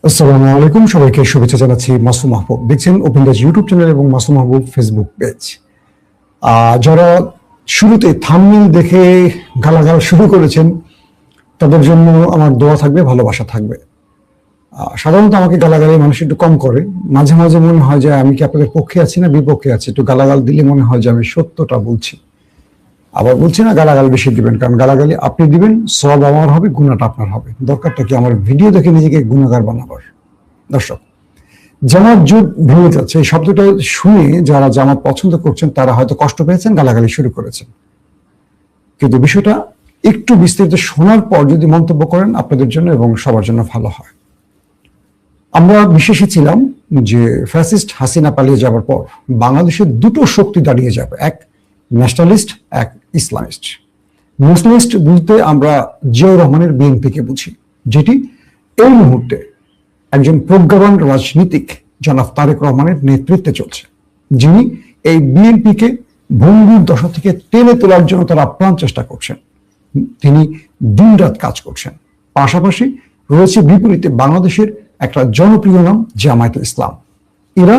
আসসালামু আলাইকুম, সবাইকে শুভেচ্ছা জানাচ্ছি। মাসুম মাহবুব দেখছেন ওপেন ডাচ ইউটিউব চ্যানেল এবং মাসুম মাহবুব ফেসবুক পেজ। যারা শুরুতে থাম্বনেল দেখে গালাগাল শুরু করেছেন তাদের জন্য আমার দোয়া থাকবে, ভালোবাসা থাকবে। সাধারণত আমাকে গালাগালি মানুষ একটু কম করে, মাঝে মাঝে মনে হয় যে আমি কি আপনাদের পক্ষে আছি না বিপক্ষে আছি। একটু গালাগাল দিলে মনে হয় যে আমি সত্যটা বলছি। আবার বলছি না গালাগাল বেশি দিবেন, কারণ গালাগালি আপনি দিবেন, সওয়াব আমার হবে, গুনাহটা আপনার হবে। দরকারটা কি আমার ভিডিও দেখে নিজেকে গুনাহগার বানাবার? দর্শক, জামাত জোট ভেঙে যাচ্ছে, এই শব্দটা শুনে যারা জামাত পছন্দ করছেন তারা হয়তো কষ্ট পেয়েছেন, গালাগালি শুরু করেছেন। কিন্তু বিষয়টা একটু বিস্তারিত শোনার পর যদি মন্তব্য করেন আপনাদের জন্য এবং সবার জন্য ভালো হয়। আমরা বিশ্বাসী ছিলাম যে ফ্যাসিস্ট হাসিনা পালিয়ে যাওয়ার পর বাংলাদেশের দুটো শক্তি দাঁড়িয়ে যাবে, এক ন্যাশনালিস্ট, এক ইসলামিস্ট। ন্যাশনালিস্ট বলতে আমরা জিয়াউর রহমানের বিএনপিকে বুঝি, যেটি এই মুহূর্তে একজন প্রজ্ঞাবান রাজনীতিক জনাব তারেক রহমানের নেতৃত্বে চলছে, যিনি এই বিএনপিকে ভঙ্গুর দশা থেকে টেনে তোলার জন্য তারা আপ্রাণ চেষ্টা করছেন। তিনি দিনরাত কাজ করছেন। পাশাপাশি রয়েছে বিপরীতে বাংলাদেশের একটা জনপ্রিয় নাম জামায়াতে ইসলাম। এরা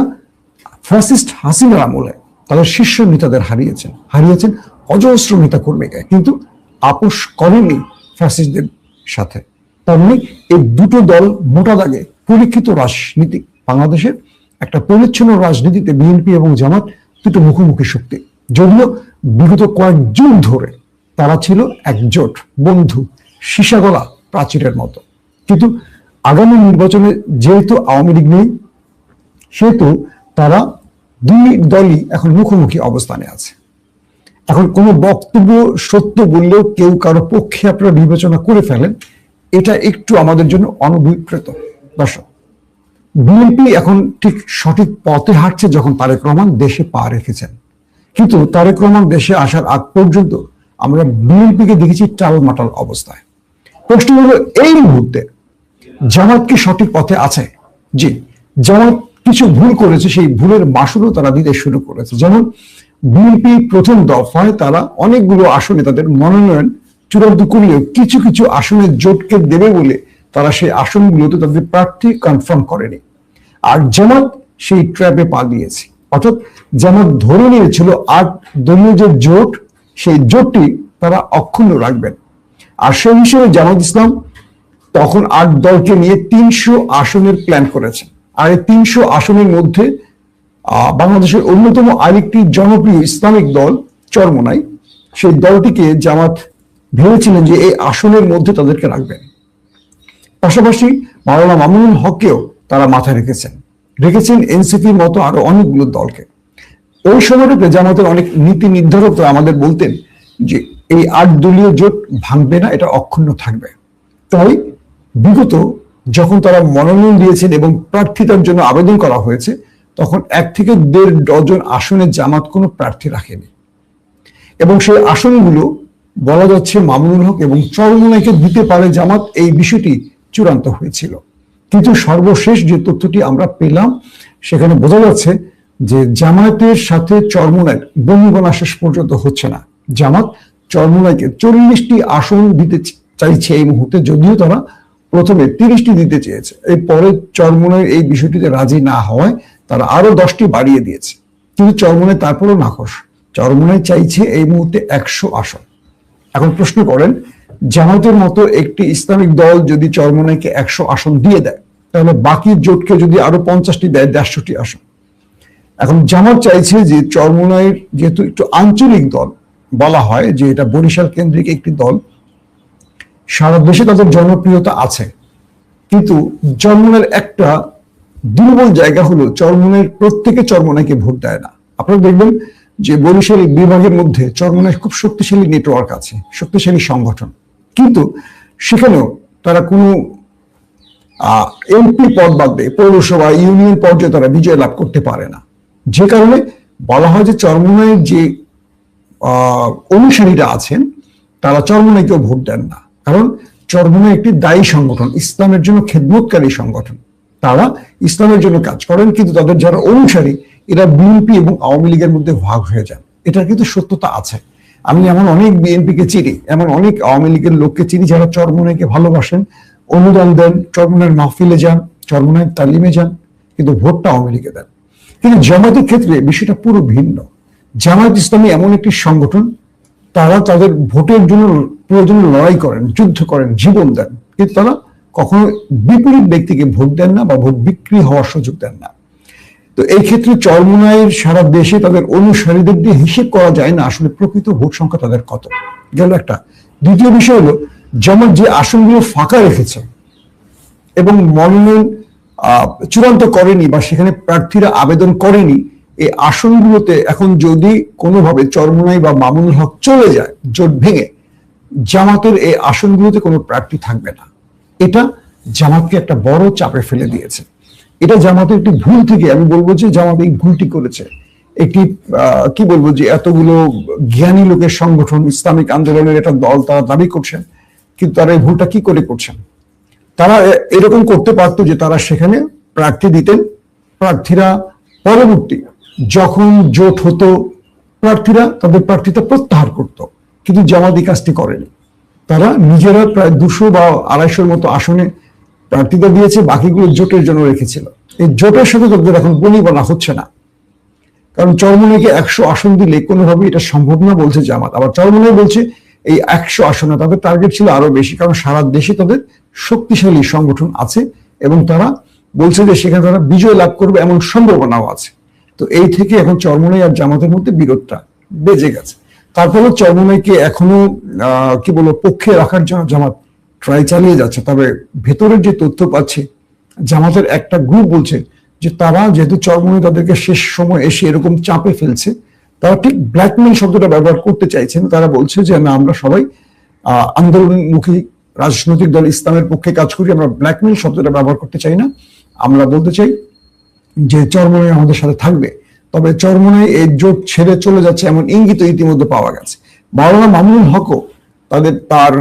ফ্যাসিস্ট হাসিনার আমলে তাদের শীর্ষ নেতাদের হারিয়েছেন অজস্র নেতা কর্মীকে, কিন্তু আপোষ করেনি ফ্যাসিস্টদের সাথে। তার মানে এই দুটো দল মোটা দাগে পরীক্ষিত রাজনীতি। বাংলাদেশের একটা পরিচ্ছন্ন রাজনীতিতে বিএনপি এবং জামাত দুটো মুখোমুখি শক্তি। যদিও বিগত কয়েক যুগ ধরে তারা ছিল একজোট বন্ধু, সীসাগলা প্রাচীরের মতো। কিন্তু আগামী নির্বাচনে যেহেতু আওয়ামী লীগ নেই, সেহেতু তারা দুই দলই এখন মুখোমুখি অবস্থানে আছে। এখন কোনো বক্তব্য সত্য বললেও কেউ কারো পক্ষে আপনারা বিবেচনা করে ফেলেন, এটা একটু আমাদের জন্য অনভিপ্রেত। দর্শক, বিএনপি এখন ঠিক সঠিক পথে হাঁটছে যখন তারেক রহমান দেশে পা রেখেছেন। কিন্তু তারেক রহমান দেশে আসার আগ পর্যন্ত আমরা বিএনপিকে দেখেছি টালমাটাল অবস্থায়। প্রশ্ন হলো, এই মুহূর্তে জামাত কি সঠিক পথে আছে? জি, জামাত কিছু ভুল করেছে, সেই ভুলের মাসুলও তারা দিতে শুরু করেছে। যেমন বিএনপি প্রথম দফায় তারা অনেকগুলো আসনে তাদের মনোনয়ন চূড়ান্ত করলেও কিছু কিছু আসনে জোটকে দেবে বলে তারা সেই আসনগুলোতে তাদের প্রার্থী কনফার্ম করেনি। আর জামাত সেই ট্র্যাপে পা দিয়েছে। অর্থাৎ জামাত ধরে নিয়েছিল 8 দলীয় যে জোট, সেই জোটটি তারা অক্ষুণ্ণ রাখবেন। আর সেই হিসেবে জামাত ইসলাম তখন 8 দলকে নিয়ে 300 আসনের প্ল্যান করেছে। আর এই 300 আসনের মধ্যে বাংলাদেশের অন্যতম আরেকটি জনপ্রিয় ইসলামিক দল চরমোনাই, সেই দলটিকে জামাত ভেবেছিলেন যে এই আসনের মধ্যে তাদেরকে রাখবেন। পাশাপাশি মাওলানা মামুনুল হককেও তারা মাথায় রেখেছেন এনসিপির মতো আরো অনেকগুলো দলকে। ওই সময়টাতে জামাতের অনেক নীতি নির্ধারকরা আমাদের বলতেন যে এই 8 দলীয় জোট ভাঙবে না, এটা অক্ষুণ্ণ থাকবে। তাই বিগত যখন তারা মনোনয়ন দিয়েছেন এবং প্রার্থিতার জন্য আবেদন করা হয়েছে, তখন 1 থেকে 1.5 ডজন আসনে জামাত কোনো প্রার্থী রাখেনি। এবং সেই আসনগুলো বলা যাচ্ছে মামুনুল হক এবং চরমোনাইকে দিতে পারে জামাত, এই বিষয়টি চূড়ান্ত হয়েছিল। কিন্তু সর্বশেষ যে তথ্যটি আমরা পেলাম, সেখানে বোঝা যাচ্ছে যে জামায়াতের সাথে চরমোনাইয়ের বনিবনা শেষ পর্যন্ত হচ্ছে না। জামাত চরমোনাইকে 40টি আসন দিতে চাইছে এই মুহূর্তে, যদিও তারা প্রথমে 30টি দিতে চেয়েছে। এরপরে চরমোনাইয়ের এই বিষয়টিতে রাজি না হওয়ায় তারা আরো 10টি বাড়িয়ে দিয়েছে। কিন্তু চরমোনাই তারপরও নাখোশ। চরমোনাই চাইছে এই মুহূর্তে 100 আসন। এখন প্রশ্ন করেন, জামাতের মতো একটি ইসলামিক দল যদি চরমোনাইকে 100 আসন দিয়ে দেয়, তাহলে বাকি জোটকে যদি আরো 50টি দেয়, 150টি আসন। এখন জামাত চাইছে যে চরমোনাইয়ের যেহেতু একটু আঞ্চলিক দল বলা হয়, যে এটা বরিশাল কেন্দ্রিক একটি দল, সারা দেশে তাদের জনপ্রিয়তা আছে, কিন্তু চরমোনাইয়ের একটা দুর্বল জায়গা হলো চরমোনাইয়ের প্রত্যেকে চরমোনাইকে ভোট দেয় না। আপনারা দেখবেন যে বরিশাল বিভাগের মধ্যে চরমোনাইয়ের খুব শক্তিশালী নেটওয়ার্ক আছে, শক্তিশালী সংগঠন, কিন্তু সেখানেও তারা কোনো এমপি পদ বাদ দিয়ে পৌরসভা ইউনিয়ন পর্যায়ে তারা বিজয় লাভ করতে পারে না। যে কারণে বলা হয় যে চরমোনাইয়ের যে অনুসারীরা আছেন তারা চরমোনাইকেও ভোট দেন না, কারণ চরমোনাই একটি দায়ী সংগঠন, ইসলামের জন্য খেদমতকারী সংগঠন। তারা ইসলামের জন্য কাজ করেন, কিন্তু তাদের যারা অনুসারী এরা বিএনপি এবং আওয়ামী লীগের মধ্যে ভাগ হয়ে যান। এটার কিন্তু সত্যতা আছে। আমি এমন অনেক বিএনপিকে চিনি, এমন অনেক আওয়ামী লীগের লোককে চিনি যারা চরমোনাইকে ভালোবাসেন, অনুদান দেন, চরমোনাইয়ের মাহফিলে যান, চরমোনাই তালিমে যান, কিন্তু ভোটটা আওয়ামী লীগে দেন। কিন্তু জামাতের ক্ষেত্রে বিষয়টা পুরো ভিন্ন। জামাত ইসলামী এমন একটি সংগঠন, তারা তাদের ভোটের জন্য প্রয়োজনে লড়াই করেন, যুদ্ধ করেন, জীবন দেন, কিন্তু তারা কখনো বিপরীত ব্যক্তিকে ভোট দেন না বা ভোট বিক্রি হওয়ার সুযোগ দেন না। তো এই ক্ষেত্রে চরমোনাইয়ের সারা দেশে তাদের অনুসারীদের দিয়ে হিসেব করা যায় না আসলে প্রকৃত ভোট সংখ্যা তাদের কত। গেল একটা। দ্বিতীয় বিষয় হলো, জামাত যে আসনগুলো ফাঁকা রেখেছে এবং মনোনয়ন চূড়ান্ত করেনি বা সেখানে প্রার্থীরা আবেদন করেনি, এই আসনগুলোতে এখন যদি কোনোভাবে চরমোনাই বা মামুনুল হক চলে যায় জোট ভেঙে, জামাতের এই আসনগুলোতে কোনো প্রার্থী থাকবে না। এটা জামাতকে একটা বড় চাপে ফেলে দিয়েছে। এটা জামাতের একটি ভুল থেকে আমি বলবো যে জামাত এই ভুলটি করেছে। একটি কি বলবো যে এতগুলো জ্ঞানী লোকের সংগঠন, ইসলামিক আন্দোলনের একটা দল, তারা দাবি করছেন, কিন্তু তারা এই ভুলটা কি করে করছেন? তারা এরকম করতে পারতো যে তারা সেখানে প্রার্থী দিতেন, প্রার্থীরা পরবর্তী যখন জোট হতো প্রার্থীরা তাদের প্রার্থীতা প্রত্যাহার করত। কিন্তু জামাত এই কাজটি করেনি। তারা নিজেরা প্রায় 200 বা 250 মতো আসনে প্রার্থীতা দিয়েছে, বাকিগুলো জোটের জন্য রেখেছিল। এই জোটের সাথে তাদের এখন বনি বলা হচ্ছে না, কারণ চরমোনাইকে 100 আসন দিলে কোনোভাবেই এটা সম্ভব না বলছে জামাত। আবার চরমোনাই বলছে এই 100 আসনে তাদের টার্গেট ছিল আরো বেশি, কারণ সারা দেশে তাদের শক্তিশালী সংগঠন আছে এবং তারা বলছে যে সেখানে তারা বিজয় লাভ করবে এমন সম্ভাবনাও আছে। তো এই থেকে এখন চরমোনাই আর জামাতের মধ্যে বিরোধটা বেজে গেছে। তারপরে চরমোনাইকে এখনো কি বলবো পক্ষে রাখার জন্য জামাত ট্রাই চালিয়ে যাচ্ছে। তবে ভেতরের যে তথ্য পাচ্ছে, জামাতের একটা গ্রুপ বলছে যে তারা যেহেতু চরমোনাই তাদেরকে শেষ সময় এসে এরকম চাপে ফেলছে, তারা ঠিক ব্ল্যাকমেইল শব্দটা ব্যবহার করতে চাইছেন। তারা বলছে যে না, আমরা সবাই আন্দোলনমুখী রাজনৈতিক দল ইসলামের পক্ষে কাজ করি, আমরা ব্ল্যাকমেইল শব্দটা ব্যবহার করতে চাই না। আমরা বলতে চাই যে চরমোনাই আমাদের সাথে থাকবে। তবে চরমোনাই এই জোট ছেড়ে চলে যাচ্ছে এমন ইঙ্গিত ইতিমধ্যে পাওয়া গেছে। মাওলানা মামুনুল হকও তার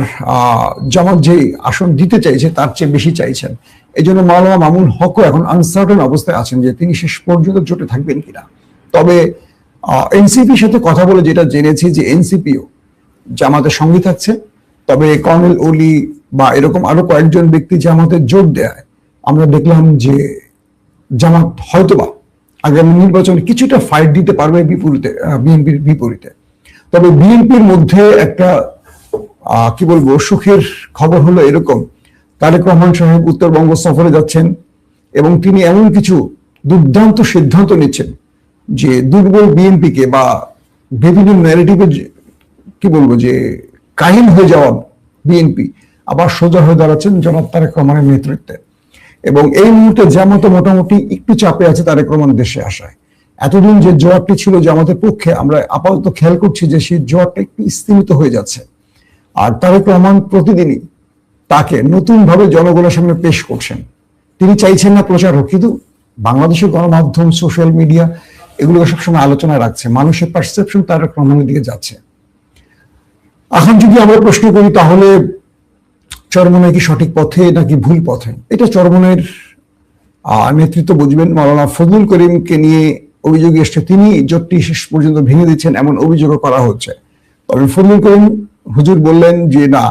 জামাত যে আসন দিতে চাইছে তার চেয়ে বেশি চাইছেন। এই জন্য মাওলানা মামুনুল হকও এখন আনসার্টেন অবস্থায় আছেন যে তিনি শেষ পর্যন্ত জোটে থাকবেন কিনা। তবে এনসিপির সাথে কথা বলে যেটা জেনেছি যে এনসিপিও জামাতের সঙ্গে থাকছে। তবে কর্নেল ওলি বা এরকম আরো কয়েকজন ব্যক্তি জামাতে যোগ দেয়, আমরা দেখলাম যে জামাত হয়তোবা আগামী নির্বাচনে কিছুটা ফাইট দিতে পারবে বিএনপির বিপরীতে। তবে বিএনপির মধ্যে একটা কি বলবো সুখের খবর হলো এরকম, তারেক রহমান সাহেব উত্তরবঙ্গ সফরে যাচ্ছেন এবং তিনি এমন কিছু দুর্দান্ত সিদ্ধান্ত নিচ্ছেন যে দুর্বল বিএনপিকে বা বিভিন্ন ন্যারেটিভে কি বলবো যে কাহিল হয়ে যাওয়া বিএনপি আবার সোজা হয়ে দাঁড়াচ্ছেন জনাব তারেক রহমানের নেতৃত্বে। এবং এই মুহূর্তে জামাত মোটামুটি একটু চাপে আছে তারেক রহমান দেশে আসায়। এতদিন যে জোয়ারটি ছিল জামাতের পক্ষে, আমরা আপাতত খেয়াল করছি যে সেই জোয়ারটা একটু স্তীমিত হয়ে যাচ্ছে। আর তারেক রহমান প্রতিদিনই তাকে নতুন ভাবে জনগণের সামনে পেশ করছেন। তিনি চাইছেন না প্রচার হোক, কিন্তু বাংলাদেশের গণমাধ্যম, সোশ্যাল মিডিয়া এগুলোকে সবসময় আলোচনায় রাখছে। মানুষের পারসেপশন তারেক রহমানের দিকে যাচ্ছে। এখন যদি আমরা প্রশ্ন করি তাহলে চরমোনাই কি সঠিক পথে নাকি ভুল পথে, এটা চরমোনাইয়ের নেতৃত্ব বুঝবেন। মাওলানা ফজলুল করিমকে নিয়ে অভিযোগ এসছে, তিনি জোটটি শেষ পর্যন্ত ভেঙে দিচ্ছেন এমন অভিযোগও করা হচ্ছে। তবে ফজলুল করিম হুজুর বললেন যে না,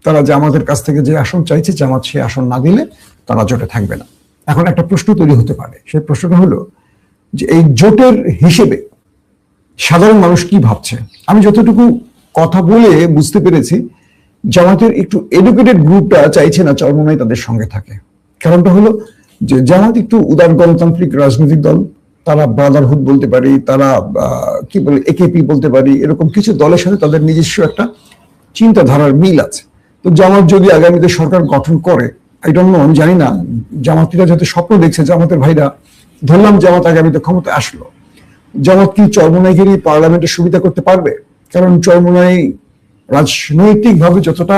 তারা জামাতের কাছ থেকে যে আসন চাইছে, জামাত সে আসন না দিলে তারা জোটে থাকবে না। এখন একটা প্রশ্ন তৈরি হতে পারে, সেই প্রশ্নটা হলো যে এই জোটের হিসেবে সাধারণ মানুষ কি ভাবছে। আমি যতটুকু কথা বলে বুঝতে পেরেছি, জামাতের একটু এডুকেটেড গ্রুপটা চাইছে না চরমোনাই তাদের সঙ্গে থাকে। কারণটা হলো যে জামাত একটু উদার গণতান্ত্রিক রাজনৈতিক দল, তারা ব্রাদারহুড বলতে পারি, তারা কি বলে একেপি বলতে পারি, এরকম কিছু দলের সাথে তাদের নিজস্ব একটা চিন্তাধারার মিল আছে। তো জামাত যদি আগামীতে সরকার গঠন করে, আই ডোন্ট নো, আমি জানি না, জামাতিরা যাতে স্বপ্ন দেখছে, জামাতের ভাইরা, ধরলাম জামাত আগামীতে ক্ষমতায় আসলো, জামাত কি চরমোনাইকে পার্লামেন্টে সুবিধা করতে পারবে? কারণ চরমোনাই রাজনৈতিক ভাবে যতটা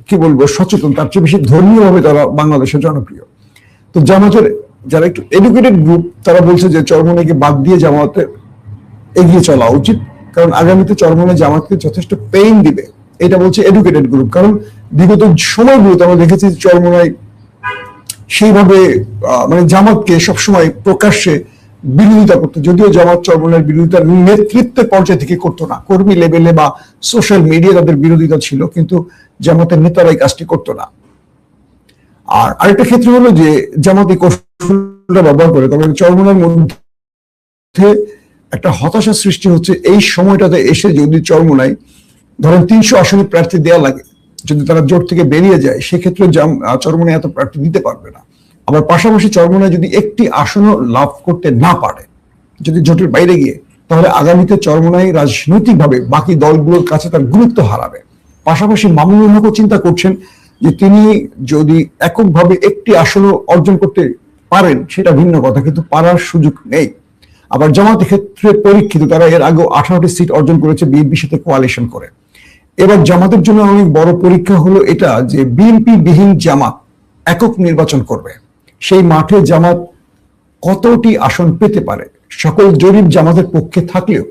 কি বলবো সচেতন, তার চেয়ে বেশি ধর্মীয় ভাবে তারা বাংলাদেশের জনপ্রিয়। তো জামাতের যারা একটু এডুকেটেড গ্রুপ, তারা বলছে যে চরমোনাইকে বাদ দিয়ে জামাতের এগিয়ে চলা উচিত, কারণ আগামীতে চরমোনাই জামাতকে যথেষ্ট পেইন দিবে, এটা বলছে এডুকেটেড গ্রুপ। কারণ বিগত সময়গুলোতে আমরা দেখেছি চরমোনাই সেইভাবে মানে জামাতকে সবসময় প্রকাশ্যে বিরোধিতা করতো, যদিও জামাত চরমোনাইয়ের বিরোধিতা নেতৃত্বের পর্যায় থেকে করতো না, কর্মী লেভেলে বা সোশ্যাল মিডিয়া তাদের বিরোধিতা ছিল, কিন্তু জামাতের নেতারাই কাজটি করতো না। আর আরেকটা ক্ষেত্রে হলো যে জামাত এই কৌশলটা ব্যবহার করে, তবে চরমোনাইয়ের মধ্যে একটা হতাশা সৃষ্টি হচ্ছে এই সময়টাতে এসে যদি চরমোনাই ধরেন 300 আসনে প্রার্থী দেওয়া লাগে, যদি তারা জোট থেকে বেরিয়ে যায় সেক্ষেত্রে চরমোনাই এত প্রার্থী দিতে পারবে না। আবার পাশাপাশি চরমোনাই যদি একটি আসনও লাভ করতে না পারে, যদি জোটের বাইরে গিয়ে, তাহলে আগামীতে চরমোনাই রাজনৈতিকভাবে বাকি দলগুলোর কাছে তার গুরুত্ব হারাবে। পাশাপাশি মামুনুল হকও চিন্তা করছেন যে তিনি যদি এককভাবে একটি আসনও অর্জন করতে পারেন সেটা ভিন্ন কথা, কিন্তু পারার সুযোগ নেই। আবার জামাতের ক্ষেত্রে পরীক্ষিত, তারা এর আগে 18টি সিট অর্জন করেছে বিএনপির সাথে কোয়ালিশন করে। এবার জামাতের জন্য অনেক বড় পরীক্ষা হলো এটা যে বিএনপি বিহীন জামাত একক নির্বাচন করবে, সেই মাঠে জামাত কতটি আসন পেতে পারে। সকল জরিপ জামাতের পক্ষে থাকলেও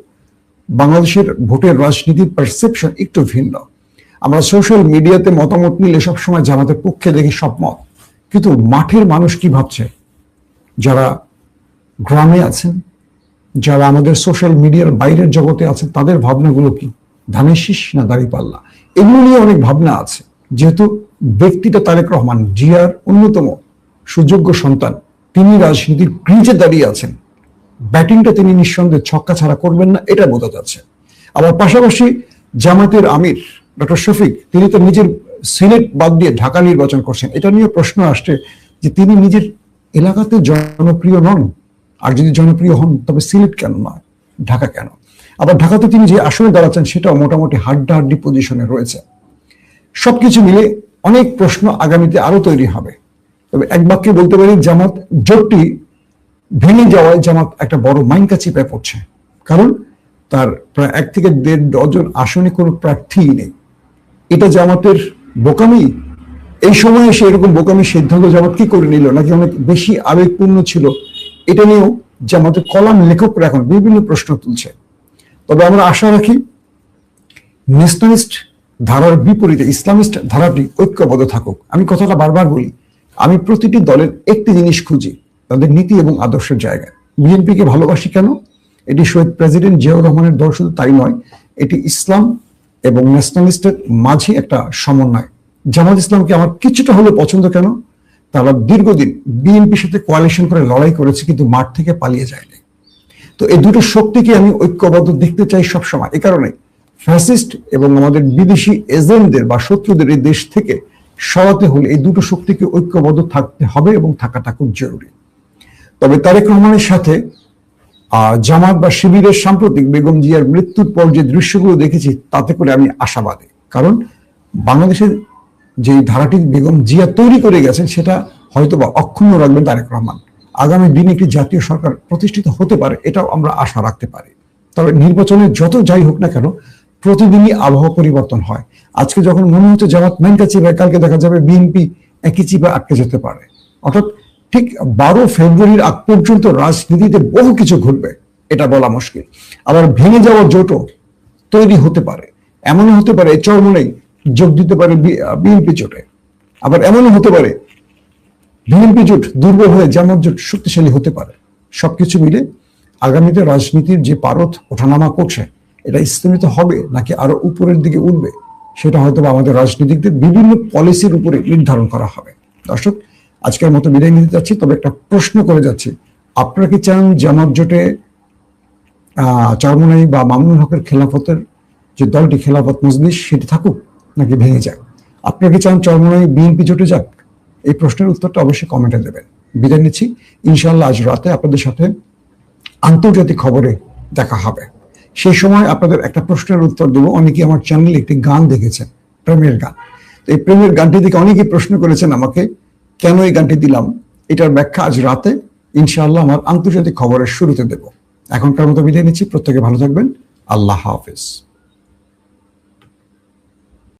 বাংলাদেশের ভোটের রাজনীতির পারসেপশন একটু ভিন্ন। আমরা সোশ্যাল মিডিয়াতে মতামত নিলে সবসময় জামাতের পক্ষে দেখি সব মত, কিন্তু মাঠের মানুষ কি ভাবছে, যারা গ্রামে আছেন, যারা আমাদের সোশ্যাল মিডিয়ার বাইরের জগতে আছেন, তাদের ভাবনাগুলো কি, ধানের শীষ না দাঁড়িপাল্লা, এগুলো নিয়ে অনেক ভাবনা আছে। যেহেতু ব্যক্তিটা তারেক রহমান জিয়ার অন্যতম সুযোগ্য সন্তান, তিনি রাজনীতির ক্রিজে দাঁড়িয়ে আছেন, ব্যাটিংটা তিনি নিঃসন্দেহে ছক্কা ছাড়া করবেন না, এটা বোঝা যাচ্ছে। আবার পাশাপাশি জামাতের আমির ডক্টর শফিক, তিনি তো নিজের সিলেট বাদ দিয়ে ঢাকা নির্বাচন করছেন, এটা নিয়ে প্রশ্ন আসছে যে তিনি নিজের এলাকাতে জনপ্রিয় নন, আর যদি জনপ্রিয় হন তবে সিলেট কেন নয়, ঢাকা কেন? আবার ঢাকাতে তিনি যে আসনে দাঁড়াচ্ছেন সেটাও মোটামুটি হাড্ডাহাড্ডি পজিশনে রয়েছে। সবকিছু মিলে অনেক প্রশ্ন আগামীতে আরো তৈরি হবে। তবে এক বাক্যে বলতে পারি, জামাত জোটটি ভেঙে যাওয়ায় জামাত একটা বড় মাইনকা চিপায় পড়ছে, কারণ তার প্রায় 1 থেকে 1.5 ডজন আসনে কোনো প্রার্থীই নেই। এটা জামাতের বোকামি? এই সময়ে এসে এরকম বোকামি সিদ্ধান্ত জামাত কি করে নিল, নাকি অনেক বেশি আবেগপূর্ণ ছিল? এটা নিয়েও জামাতের কলাম লেখকরা এখন বিভিন্ন প্রশ্ন তুলছে। তবে আমরা আশা রাখি ন্যাশনালিস্ট ধারার বিপরীতে ইসলামিস্ট ধারাটি ঐক্যবদ্ধ থাকুক। আমি কথাটা বারবার বলি, আমি প্রতিটি দলের একটি জিনিস খুঁজি, তাদের নীতি এবং আদর্শের জায়গায়। বিএনপিকে ভালোবাসি কেন? এটি শহীদ প্রেসিডেন্ট জিয়াউর রহমানের দল, শুধু তাই নয়, এটি ইসলাম এবং ন্যাশনালিস্টের মাঝে একটা সমন্বয়। জামাত ইসলামকে আমার কিছুটা হলেও পছন্দ কেন? তারা দীর্ঘদিন বিএনপির সাথে কোয়ালিশন করে লড়াই করেছে, কিন্তু মাঠ থেকে পালিয়ে যায়নি। তো এই দুটো শক্তিকে আমি ঐক্যবদ্ধ দেখতে চাই সবসময়। এ কারণে ফ্যাসিস্ট এবং আমাদের বিদেশি এজেন্টদের বা শত্রুদের এই দেশ থেকে সরাতে হলে এই দুটো শক্তিকে ঐক্যবদ্ধ থাকতে হবে এবং থাকাটা খুব জরুরি। তবে তারেক রহমানের সাথে জামাত বা শিবিরের সাম্প্রতিক বেগম জিয়ার মৃত্যুর পর যে দৃশ্যগুলো দেখেছি, তাতে করে আমি আশাবাদী। কারণ বাংলাদেশের যে ধারাটি বেগম জিয়া তৈরি করে গেছেন সেটা হয়তো বা অক্ষুণ্ণ রাখবেন তারেক রহমান। আগামী দিনে একটি জাতীয় সরকার প্রতিষ্ঠিত হতে পারে, এটাও আমরা আশা রাখতে পারি। তবে নির্বাচনে যত যাই হোক না কেন, প্রতিদিনই আবহাওয়া পরিবর্তন হয়। আজকে যখন মনে হচ্ছে জামাত মাইনকা চিপায়, কালকে দেখা যাবে বিএনপি একই চিপায় আটকে যেতে পারে। অর্থাৎ ঠিক 12 ফেব্রুয়ারির আগ পর্যন্ত রাজনীতিতে বহু কিছু ঘটবে, এটা বলা মুশকিল। আবার ভেঙে যাওয়া জোটও তৈরি হতে পারে, এমনও হতে পারে চরমোনাই যোগ দিতে পারে বিএনপি জোটে। আবার এমনও হতে পারে বিএনপি জোট দুর্বল হয়ে জামাত জোট শক্তিশালী হতে পারে। সবকিছু মিলে আগামীতে রাজনীতির যে পারদ ওঠানামা করছে, এটা স্থিমিত হবে নাকি আরো উপরের দিকে উঠবে, সেটা হয়তো আমাদের রাজনীতিকদের বিভিন্ন পলিসির উপরে নির্ধারণ করা হবে। দর্শক, আজকের মতো বিদায় নিতে যাচ্ছি। তবে একটা প্রশ্ন করে যাচ্ছি, আপনারা কি চান জামাত জোটে চরমোনাই বা মামুনুল হকের খেলাফতের যে দলটি খেলাফত মজলিস সেটি থাকুক নাকি ভেঙে যাক? আপনারা কি চান চরমোনাই বিএনপি জোটে যাক? এই প্রশ্নের উত্তরটা অবশ্যই কমেন্টে দেবেন। বিদায় নিচ্ছি, ইনশাআল্লাহ আজ রাতে আপনাদের সাথে আন্তর্জাতিক খবরে দেখা হবে। সেই সময় আপনাদের একটা প্রশ্নের উত্তর দেবো। অনেকে আমার চ্যানেলে একটি গান দেখেছেন, প্রেমের গান। এই প্রেমের গানটি দেখে অনেকে প্রশ্ন করেছেন আমাকে, কেন এই গানটি দিলাম, এটার ব্যাখ্যা আজ রাতে ইনশাআল্লাহ আমার আন্তর্জাতিক খবরের শুরুতে দেব। এখনকার মতো বিদায় নিচ্ছি, প্রত্যেকে ভালো থাকবেন, আল্লাহ হাফেজ।